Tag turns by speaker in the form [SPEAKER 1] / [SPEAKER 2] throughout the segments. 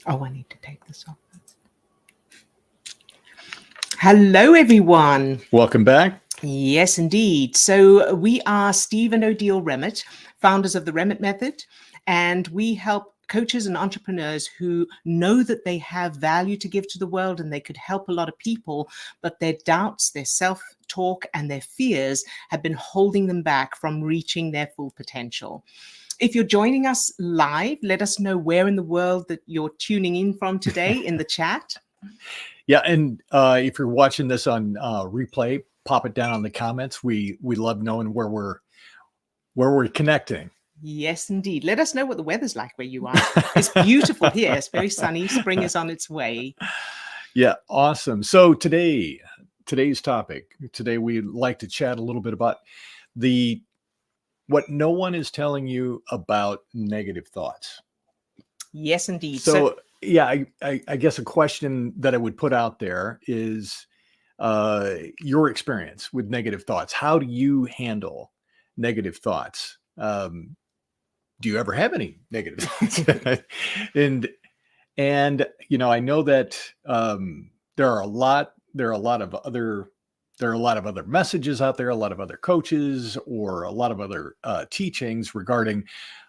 [SPEAKER 1] Oh, I need to take this off. Hello, everyone.
[SPEAKER 2] Welcome back.
[SPEAKER 1] Yes, indeed. So we are Steve and Odile Remmett, founders of the Remmett Method, and we help coaches and entrepreneurs who know that they have value to give to the world and they could help a lot of people, but their doubts, their self-talk, and their fears have been holding them back from reaching their full potential. If you're joining us live, let us know where in the world that you're tuning in from today in the chat.
[SPEAKER 2] Yeah, and if you're watching this on replay, pop it down in the comments. We love knowing where we're connecting.
[SPEAKER 1] Yes, indeed. Let us know what the weather's like where you are. It's beautiful here. It's very sunny. Spring is on its way.
[SPEAKER 2] Yeah, awesome. So today's topic. Today we'd like to chat a little bit about what no one is telling you about negative thoughts.
[SPEAKER 1] Yes, indeed.
[SPEAKER 2] So yeah, I guess a question that I would put out there is your experience with negative thoughts. How do you handle negative thoughts? Do you ever have any negative thoughts? and I know that there are a lot of other messages out there, a lot of other coaches, or a lot of other teachings regarding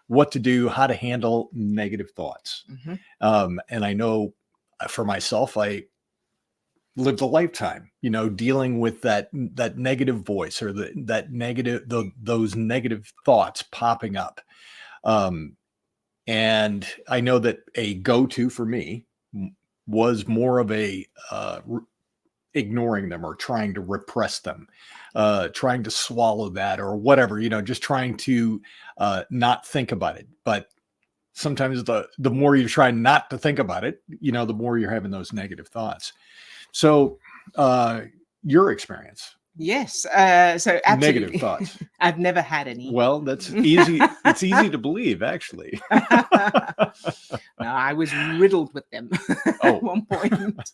[SPEAKER 2] what to do, how to handle negative thoughts.
[SPEAKER 1] Mm-hmm.
[SPEAKER 2] And I know for myself, I lived a lifetime, dealing with that negative voice or those negative thoughts popping up. And I know that a go-to for me was more of a ignoring them or trying to repress them, trying to swallow that or whatever, just trying to not think about it. But sometimes the more you try not to think about it, the more you're having those negative thoughts. So your experience.
[SPEAKER 1] Yes. So absolutely.
[SPEAKER 2] Negative thoughts.
[SPEAKER 1] I've never had any.
[SPEAKER 2] Well, that's easy. It's easy to believe, actually.
[SPEAKER 1] No, I was riddled with them at one point.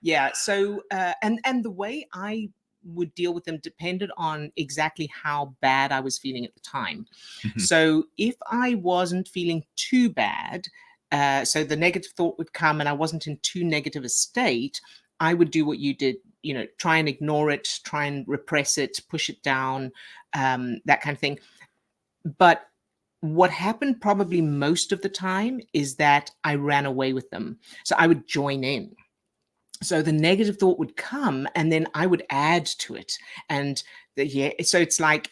[SPEAKER 1] Yeah. So, and the way I would deal with them depended on exactly how bad I was feeling at the time. Mm-hmm. So if I wasn't feeling too bad, so the negative thought would come and I wasn't in too negative a state, I would do what you did, try and ignore it, try and repress it, push it down, that kind of thing. But what happened probably most of the time is that I ran away with them. So I would join in. So the negative thought would come and then I would add to it. And so it's like,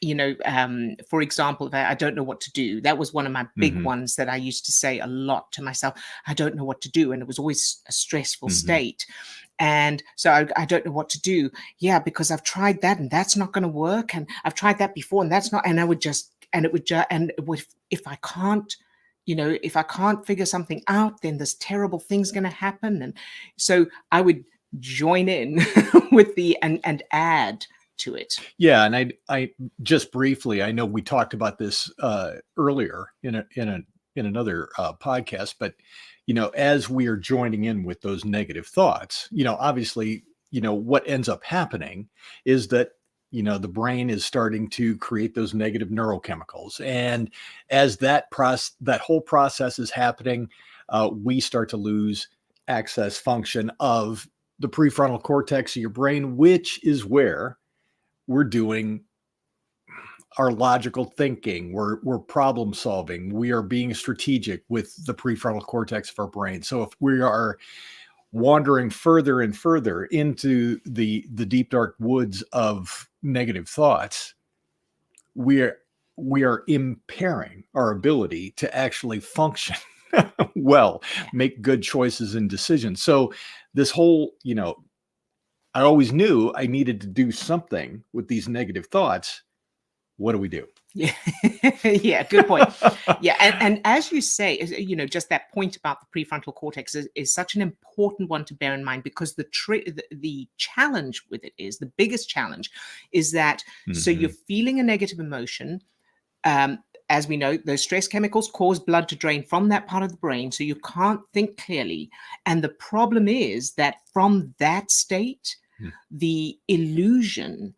[SPEAKER 1] for example, if I don't know what to do. That was one of my big mm-hmm. ones that I used to say a lot to myself. I don't know what to do. And it was always a stressful mm-hmm. state. And so I don't know what to do. Yeah, because I've tried that and that's not going to work. And I've tried that before and that's not, and if I can't, if I can't figure something out, then this terrible thing's going to happen. And so I would join in with and add to it.
[SPEAKER 2] Yeah. And I just briefly, I know we talked about this earlier in another podcast, but, as we are joining in with those negative thoughts, obviously, what ends up happening is that the brain is starting to create those negative neurochemicals. And as that whole process is happening, we start to lose access function of the prefrontal cortex of your brain, which is where we're doing our logical thinking. We're problem solving. We are being strategic with the prefrontal cortex of our brain. So if we are wandering further and further into the deep dark woods of negative thoughts, we are impairing our ability to actually function well, make good choices and decisions. So this whole, I always knew I needed to do something with these negative thoughts. What do we do?
[SPEAKER 1] Yeah, yeah, good point. Yeah, and as you say, just that point about the prefrontal cortex is such an important one to bear in mind, because the challenge with it is, the biggest challenge is that, mm-hmm. so you're feeling a negative emotion. As we know, those stress chemicals cause blood to drain from that part of the brain, so you can't think clearly. And the problem is that from that state, the illusion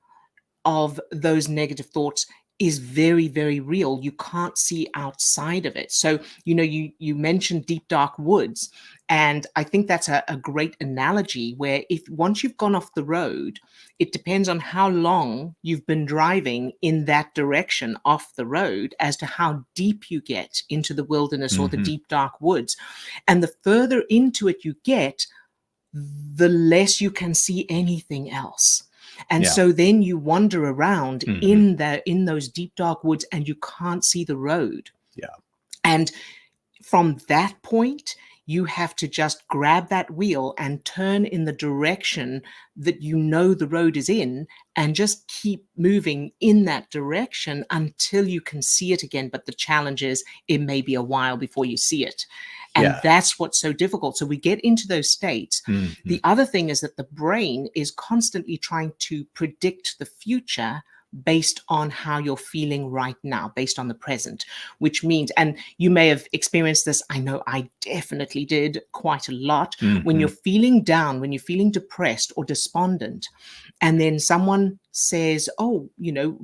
[SPEAKER 1] of those negative thoughts is very, very real. You can't see outside of it. So, you mentioned deep, dark woods. And I think that's a great analogy, where if once you've gone off the road, it depends on how long you've been driving in that direction off the road as to how deep you get into the wilderness or the deep, dark woods. And the further into it you get, the less you can see anything else. And so then you wander around in those deep, dark woods, and you can't see the road.
[SPEAKER 2] Yeah.
[SPEAKER 1] And from that point, you have to just grab that wheel and turn in the direction that the road is in, and just keep moving in that direction until you can see it again. But the challenge is, it may be a while before you see it. And that's what's so difficult. So we get into those states. The other thing is that the brain is constantly trying to predict the future based on how you're feeling right now, based on the present, which means, and you may have experienced this, I know I definitely did quite a lot, when you're feeling down, when you're feeling depressed or despondent, and then someone says, oh,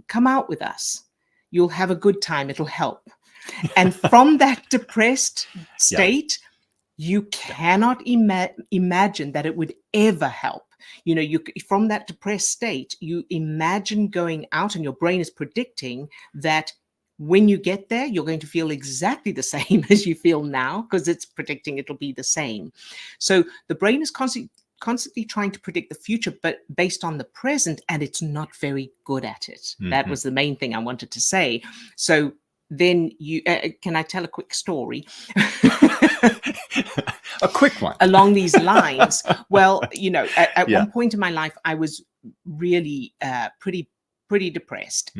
[SPEAKER 1] come out with us, you'll have a good time, it'll help. And from that depressed state, you cannot imagine that it would ever help. From that depressed state, you imagine going out, and your brain is predicting that when you get there, you're going to feel exactly the same as you feel now, because it's predicting it'll be the same. So the brain is constantly trying to predict the future, but based on the present, and it's not very good at it. That was the main thing I wanted to say. So then can I tell a quick story?
[SPEAKER 2] A quick one.
[SPEAKER 1] Along these lines. Well, at one point in my life, I was really pretty depressed.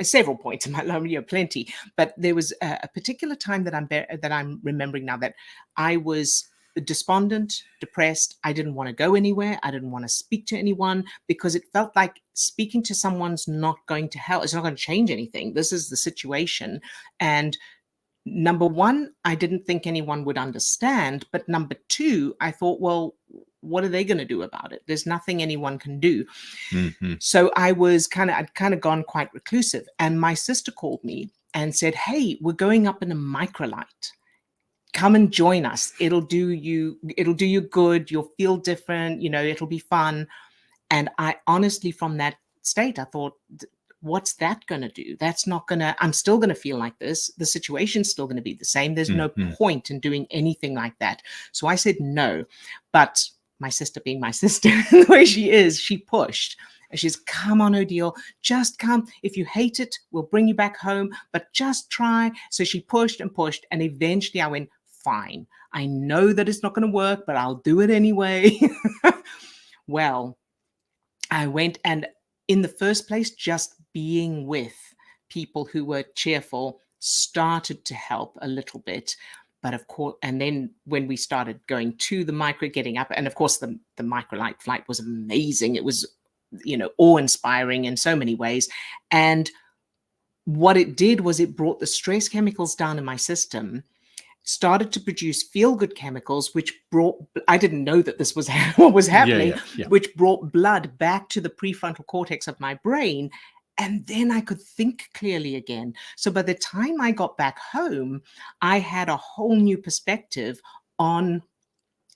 [SPEAKER 1] Several points in my life, plenty. But there was a particular time that I'm remembering now, that I was despondent, depressed. I didn't want to go anywhere. I didn't want to speak to anyone, because it felt like speaking to someone's not going to help. It's not going to change anything. This is the situation. And number one, I didn't think anyone would understand. But number two, I thought, well, what are they going to do about it? There's nothing anyone can do. So I'd kind of gone quite reclusive. And my sister called me and said, hey, we're going up in a microlight. Come and join us. It'll do you good. You'll feel different. It'll be fun. And I honestly, from that state, I thought, what's that going to do? That's not going to, I'm still going to feel like this. The situation's still going to be the same. There's no point in doing anything like that. So I said no. But my sister, being my sister, the way she is, she pushed. And she's, come on, Odile, just come. If you hate it, we'll bring you back home, but just try. So she pushed. And eventually I went, fine. I know that it's not going to work, but I'll do it anyway. Well, I went, and in the first place, just being with people who were cheerful started to help a little bit. But of course, and then when we started going to the getting up, and of course the microlight flight was amazing. It was, awe-inspiring in so many ways. And what it did was it brought the stress chemicals down in my system, started to produce feel-good chemicals, which brought, I didn't know that this was what was happening, which brought blood back to the prefrontal cortex of my brain. And then I could think clearly again. So by the time I got back home, I had a whole new perspective on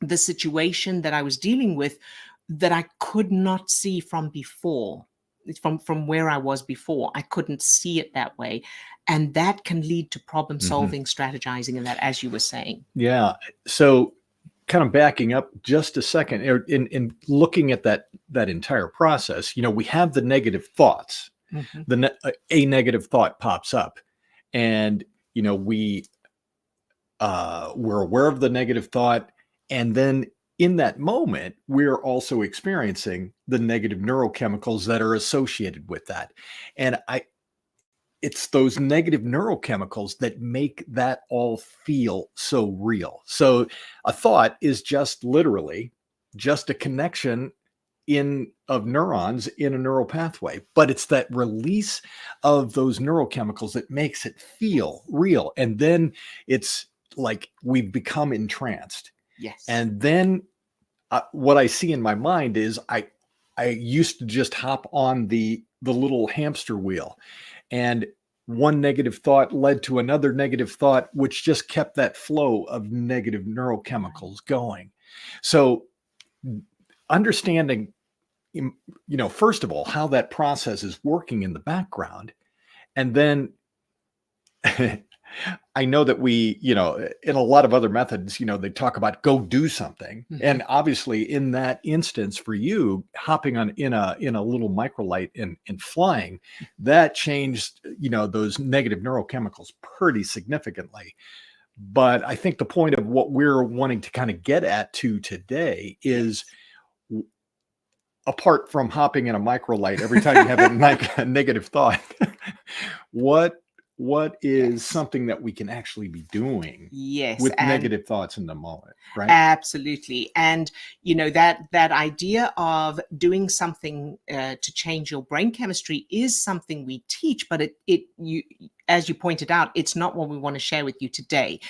[SPEAKER 1] the situation that I was dealing with that I could not see from before. From where I was before, I couldn't see it that way. And that can lead to problem solving, strategizing, and that, as you were saying.
[SPEAKER 2] Yeah. So kind of backing up just a second, in looking at that entire process, we have the negative thoughts. A negative thought pops up, and we're aware of the negative thought, and then in that moment, we're also experiencing the negative neurochemicals that are associated with that. And it's those negative neurochemicals that make that all feel so real. So a thought is just literally just a connection of neurons in a neural pathway, but it's that release of those neurochemicals that makes it feel real. And then it's like we've become entranced.
[SPEAKER 1] Yes.
[SPEAKER 2] And then what I see in my mind is I used to just hop on the little hamster wheel, and one negative thought led to another negative thought, which just kept that flow of negative neurochemicals going. So understanding, first of all, how that process is working in the background. And then I know that we, in a lot of other methods, they talk about go do something.
[SPEAKER 1] Mhm.
[SPEAKER 2] And obviously in that instance for you, hopping on in a little microlight and flying, that changed, those negative neurochemicals pretty significantly. But I think the point of what we're wanting to kind of get at to today is, apart from hopping in a microlight every time you have a negative thought, what is something that we can actually be doing
[SPEAKER 1] Yes,
[SPEAKER 2] with
[SPEAKER 1] and
[SPEAKER 2] negative thoughts in the moment, right?
[SPEAKER 1] absolutely. And that idea of doing something to change your brain chemistry is something we teach, but you, as you pointed out, it's not what we want to share with you today.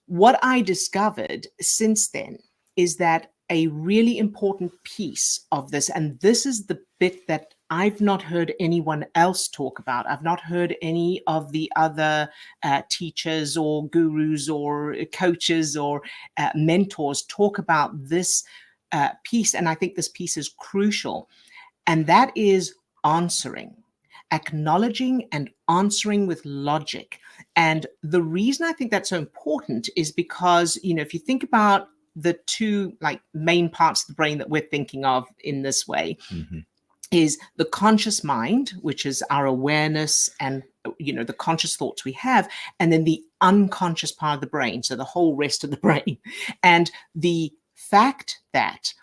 [SPEAKER 1] What I discovered since then is that a really important piece of this, and this is the bit that I've not heard anyone else talk about. I've not heard any of the other teachers or gurus or coaches or mentors talk about this piece. And I think this piece is crucial. And that is answering, acknowledging and answering with logic. And the reason I think that's so important is because, if you think about the two main parts of the brain that we're thinking of in this way,
[SPEAKER 2] Mm-hmm.
[SPEAKER 1] is the conscious mind, which is our awareness and the conscious thoughts we have, and then the unconscious part of the brain, so the whole rest of the brain. And the fact that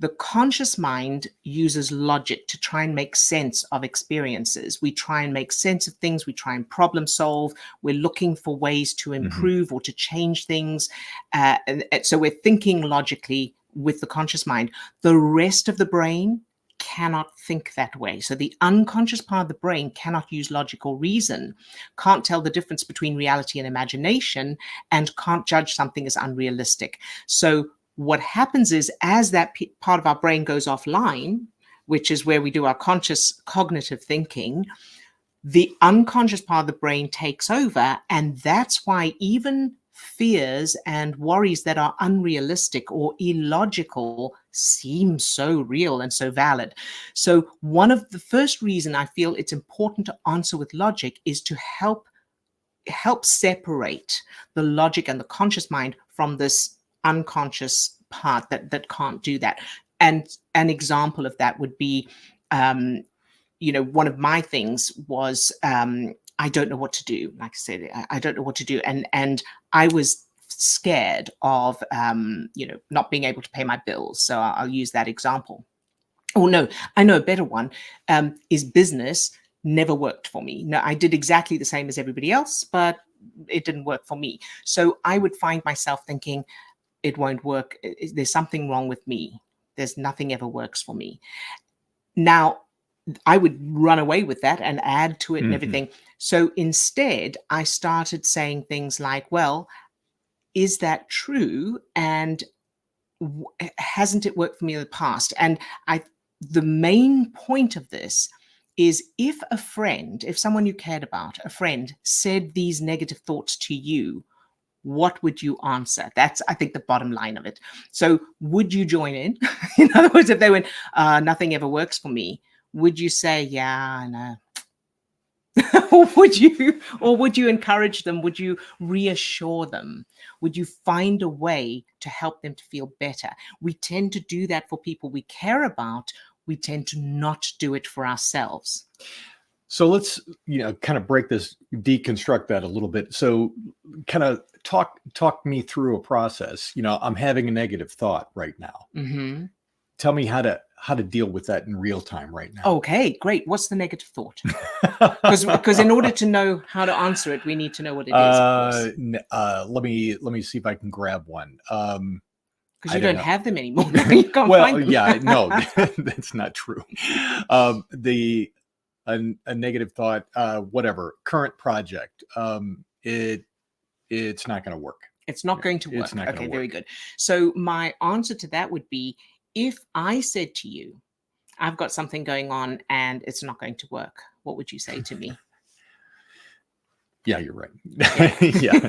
[SPEAKER 1] the conscious mind uses logic to try and make sense of experiences. We try and make sense of things. We try and problem solve. We're looking for ways to improve or to change things. And so we're thinking logically with the conscious mind. The rest of the brain cannot think that way. So the unconscious part of the brain cannot use logic or reason, can't tell the difference between reality and imagination, and can't judge something as unrealistic. So what happens is, as that part of our brain goes offline, which is where we do our conscious cognitive thinking, the unconscious part of the brain takes over. And that's why even fears and worries that are unrealistic or illogical seem so real and so valid. So one of the first reason I feel it's important to answer with logic is to help separate the logic and the conscious mind from this unconscious part that can't do that. And an example of that would be, one of my things was, I don't know what to do. Like I said, I don't know what to do. And I was scared of, not being able to pay my bills. So I'll use that example. Oh, no, I know a better one, is business never worked for me. No, I did exactly the same as everybody else, but it didn't work for me. So I would find myself thinking, it won't work. There's something wrong with me. There's nothing ever works for me. Now, I would run away with that and add to it and everything. So instead, I started saying things like, well, is that true? And hasn't it worked for me in the past? And the main point of this is, if someone you cared about, a friend, said these negative thoughts to you, what would you answer? That's, I think, the bottom line of it. So would you join in? In other words, if they went, nothing ever works for me, would you say, yeah, I know? or would you encourage them? Would you reassure them? Would you find a way to help them to feel better? We tend to do that for people we care about. We tend to not do it for ourselves.
[SPEAKER 2] So let's, kind of deconstruct that a little bit. So kind of talk me through a process. I'm having a negative thought right now.
[SPEAKER 1] Mm-hmm.
[SPEAKER 2] Tell me how to deal with that in real time right now.
[SPEAKER 1] Okay, great. What's the negative thought? Because in order to know how to answer it, we need to know what it is, of course.
[SPEAKER 2] Let me see if I can grab one.
[SPEAKER 1] Because you don't have them anymore. You can't find them.
[SPEAKER 2] Yeah, no, that's not true. A negative thought, whatever, current project, it's not going to work.
[SPEAKER 1] It's not going to work.
[SPEAKER 2] It's not going to work.
[SPEAKER 1] Very good. So my answer to that would be, if I said to you, I've got something going on and it's not going to work, what would you say to me?
[SPEAKER 2] Yeah, you're right.
[SPEAKER 1] Yeah.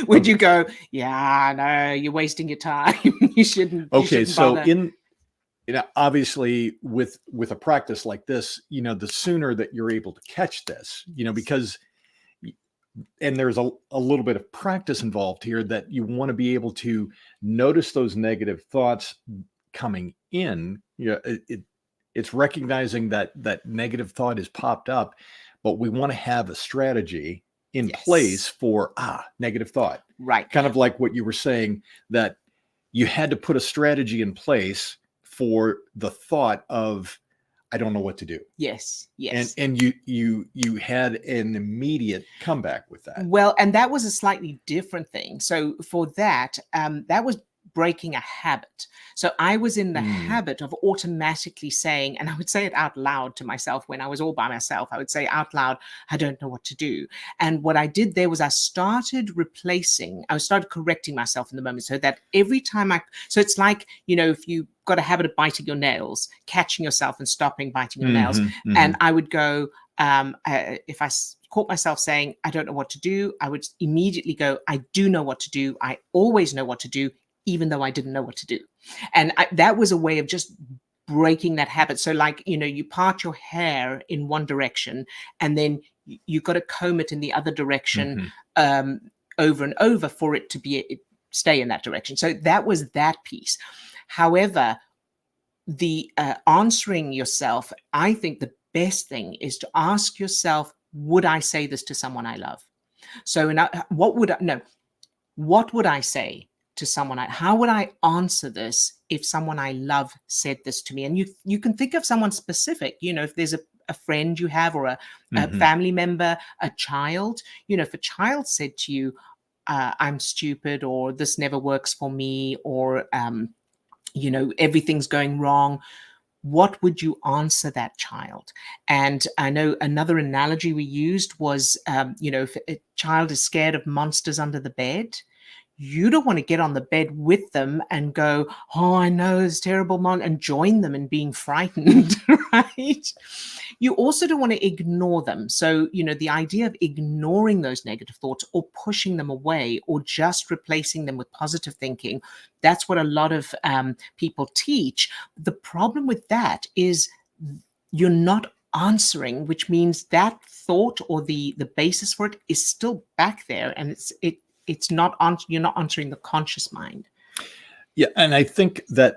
[SPEAKER 1] Would you go, yeah, no, you're wasting your time. You shouldn't. You
[SPEAKER 2] Okay,
[SPEAKER 1] shouldn't
[SPEAKER 2] so
[SPEAKER 1] bother.
[SPEAKER 2] obviously with a practice like this, the sooner that you're able to catch this, because and there's a little bit of practice involved here, that you want to be able to notice those negative thoughts coming in. It's recognizing that negative thought has popped up, but we want to have a strategy in place
[SPEAKER 1] Yes.
[SPEAKER 2] for negative thought.
[SPEAKER 1] Right.
[SPEAKER 2] Kind of like what you were saying, that you had to put a strategy in place for the thought of, I don't know what to do.
[SPEAKER 1] Yes.
[SPEAKER 2] And
[SPEAKER 1] Yes.
[SPEAKER 2] you had an immediate comeback with that.
[SPEAKER 1] Well, and that was a slightly different thing. So for that, that was breaking a habit. So I was in the habit of automatically saying, and I would say it out loud to myself when I was all by myself, I would say out loud, I don't know what to do. And what I did there was I started correcting myself in the moment, so that every time so it's like, if you got a habit of biting your nails, catching yourself and stopping biting your nails. And I would go, if I caught myself saying, I don't know what to do, I would immediately go, I do know what to do. I always know what to do, even though I didn't know what to do. And that was a way of just breaking that habit. So like, you part your hair in one direction, and then you've got to comb it in the other direction over and over for it to stay in that direction. So that was that piece. However, the answering yourself, I think the best thing is to ask yourself, would I say this to someone I love? So what would I say to someone? How would I answer this if someone I love said this to me? And you can think of someone specific, if there's a friend you have, or a family member, a child, if a child said to you, I'm stupid, or this never works for me, or, everything's going wrong, what would you answer that child? And I know another analogy we used was, if a child is scared of monsters under the bed, you don't want to get on the bed with them and go, oh, I know it's terrible, and join them in being frightened, right? You also don't want to ignore them. So, the idea of ignoring those negative thoughts, or pushing them away, or just replacing them with positive thinking, that's what a lot of people teach. The problem with that is you're not answering, which means that thought, or the basis for it, is still back there, and it's not you're not answering the conscious mind.
[SPEAKER 2] Yeah, and I think that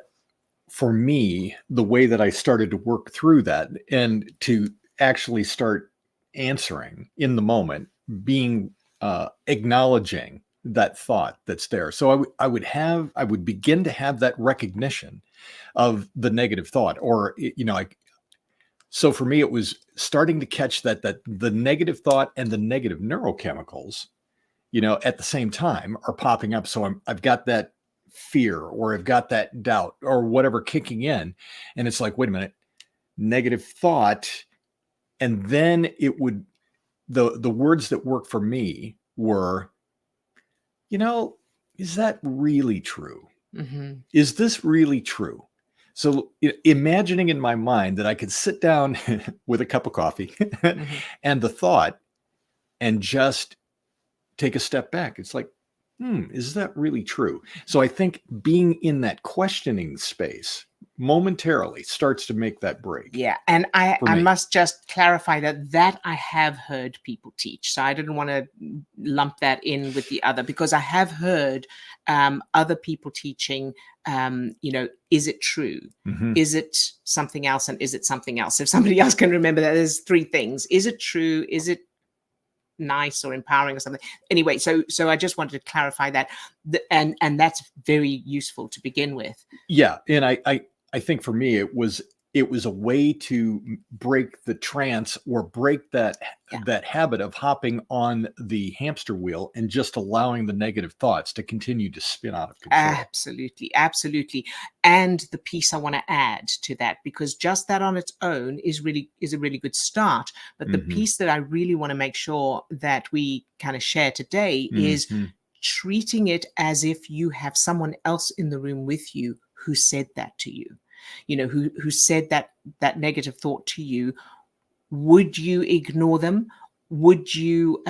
[SPEAKER 2] for me, the way that I started to work through that, and to actually start answering in the moment, being acknowledging that thought that's there. So I would begin to have that recognition of the negative thought, or so for me, it was starting to catch that the negative thought and the negative neurochemicals, at the same time are popping up. So I've got that fear, or I've got that doubt, or whatever kicking in. And it's like, wait a minute, negative thought. And then the words that work for me were, is that really true? Is this really true? So imagining in my mind that I could sit down with a cup of coffee and the thought, and just take a step back. It's like, is that really true? So I think being in that questioning space momentarily starts to make that break.
[SPEAKER 1] Yeah. And I must just clarify that I have heard people teach. So I didn't want to lump that in with the other, because I have heard other people teaching, is it true? Is it something else? And is it something else? If somebody else can remember that, there's three things. Is it true? Is it nice or empowering or something? Anyway, so I just wanted to clarify that, and that's very useful to begin with.
[SPEAKER 2] Yeah, and I think for me it was a way to break the trance, or break that habit of hopping on the hamster wheel and just allowing the negative thoughts to continue to spin out of control.
[SPEAKER 1] Absolutely. And the piece I want to add to that, because just that on its own is a really good start, but the piece that I really want to make sure that we kind of share today is treating it as if you have someone else in the room with you who said that to you, who said that negative thought to you. Would you ignore them, would you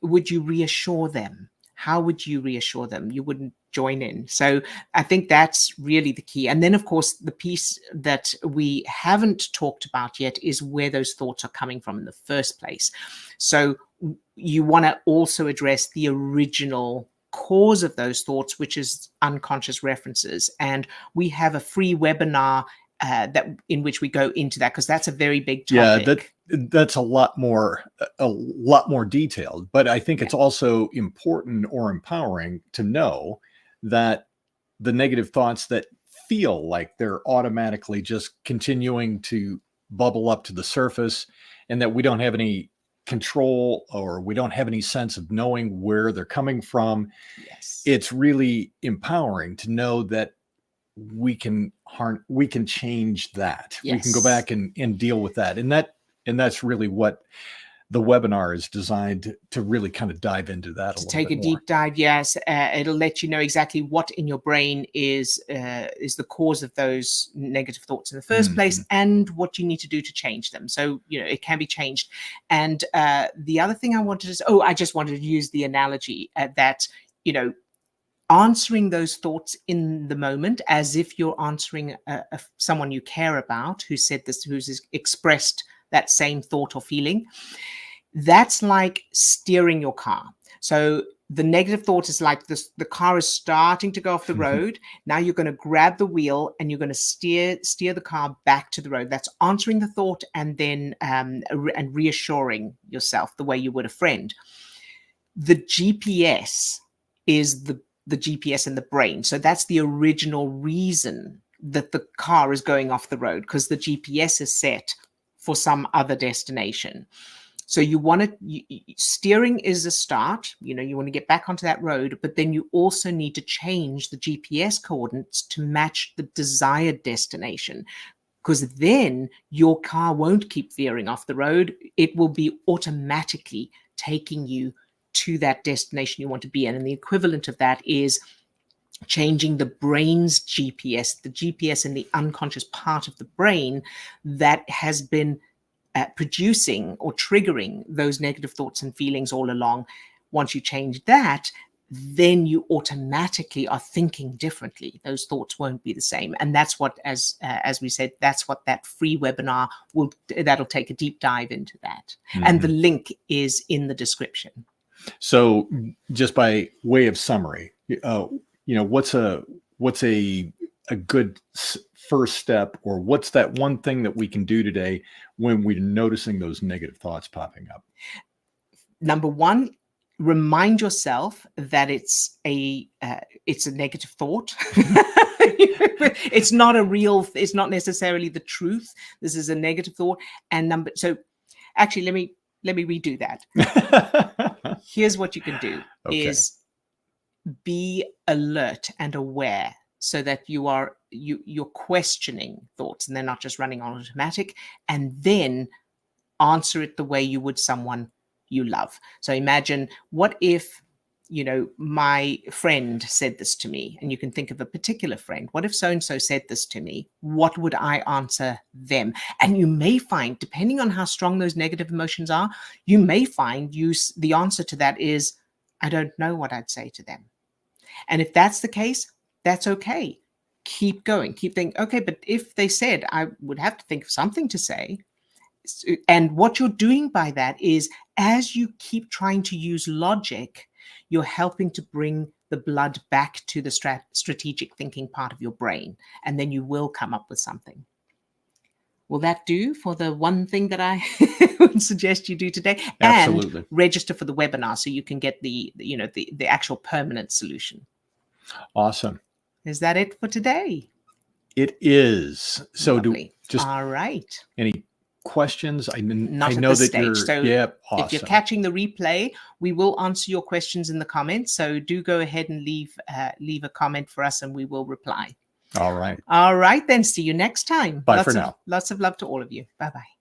[SPEAKER 1] reassure them? How would you reassure them? You wouldn't join in. So I think that's really the key. And then, of course, the piece that we haven't talked about yet is where those thoughts are coming from in the first place. So you want to also address the original cause of those thoughts, which is unconscious references. And we have a free webinar that in which we go into that, because that's a very big topic.
[SPEAKER 2] Yeah, that's a lot more detailed. But I think it's also important or empowering to know that the negative thoughts that feel like they're automatically just continuing to bubble up to the surface, and that we don't have any control, or we don't have any sense of knowing where they're coming from.
[SPEAKER 1] Yes.
[SPEAKER 2] It's really empowering to know that we can change that.
[SPEAKER 1] Yes.
[SPEAKER 2] We can go back and deal with that. And that's really what the webinar is designed to really kind of dive into that
[SPEAKER 1] to take a deep dive. Yes. It'll let you know exactly what in your brain is the cause of those negative thoughts in the first place, and what you need to do to change them. So, it can be changed. And the other thing I wanted to I just wanted to use the analogy that, answering those thoughts in the moment as if you're answering someone you care about who said this, who's expressed that same thought or feeling. That's like steering your car. So the negative thought is like this: the car is starting to go off the road. Now you're going to grab the wheel and you're going to steer the car back to the road. That's answering the thought, and then and reassuring yourself the way you would a friend. The GPS is the GPS in the brain. So that's the original reason that the car is going off the road, because the GPS is set for some other destination. So you want to, steering is a start, you want to get back onto that road, but then you also need to change the GPS coordinates to match the desired destination, because then your car won't keep veering off the road. It will be automatically taking you to that destination you want to be in. And the equivalent of that is changing the brain's GPS, the GPS in the unconscious part of the brain that has been producing or triggering those negative thoughts and feelings all along. Once you change that, then you automatically are thinking differently. Those thoughts won't be the same. And that's what, as we said, that's what that free webinar that'll take a deep dive into that. And the link is in the description.
[SPEAKER 2] So just by way of summary, what's a good first step, or what's that one thing that we can do today when we're noticing those negative thoughts popping up?
[SPEAKER 1] Number one, remind yourself that it's a negative thought. It's not necessarily the truth. This is a negative thought. And so actually, let me redo that. Here's what you can do is be alert and aware, so that you're questioning thoughts and they're not just running on automatic, and then answer it the way you would someone you love. So imagine, what if, my friend said this to me, and you can think of a particular friend. What if so-and-so said this to me? What would I answer them? And you may find, depending on how strong those negative emotions are, you may find the answer to that is, I don't know what I'd say to them. And if that's the case, that's okay. Keep going, keep thinking, okay, but if they said, I would have to think of something to say. And what you're doing by that is, as you keep trying to use logic, you're helping to bring the blood back to the strategic thinking part of your brain. And then you will come up with something. Will that do for the one thing that I would suggest you do today?
[SPEAKER 2] Absolutely.
[SPEAKER 1] And register for the webinar so you can get the actual permanent solution.
[SPEAKER 2] Awesome.
[SPEAKER 1] Is that it for today?
[SPEAKER 2] It is. So
[SPEAKER 1] all right.
[SPEAKER 2] Any questions? I know
[SPEAKER 1] at
[SPEAKER 2] that
[SPEAKER 1] this stage. So
[SPEAKER 2] awesome.
[SPEAKER 1] If you're catching the replay, we will answer your questions in the comments. So do go ahead and leave a comment for us, and we will reply.
[SPEAKER 2] All right.
[SPEAKER 1] All right, then. See you next time.
[SPEAKER 2] Bye for now.
[SPEAKER 1] Lots of love to all of you. Bye-bye.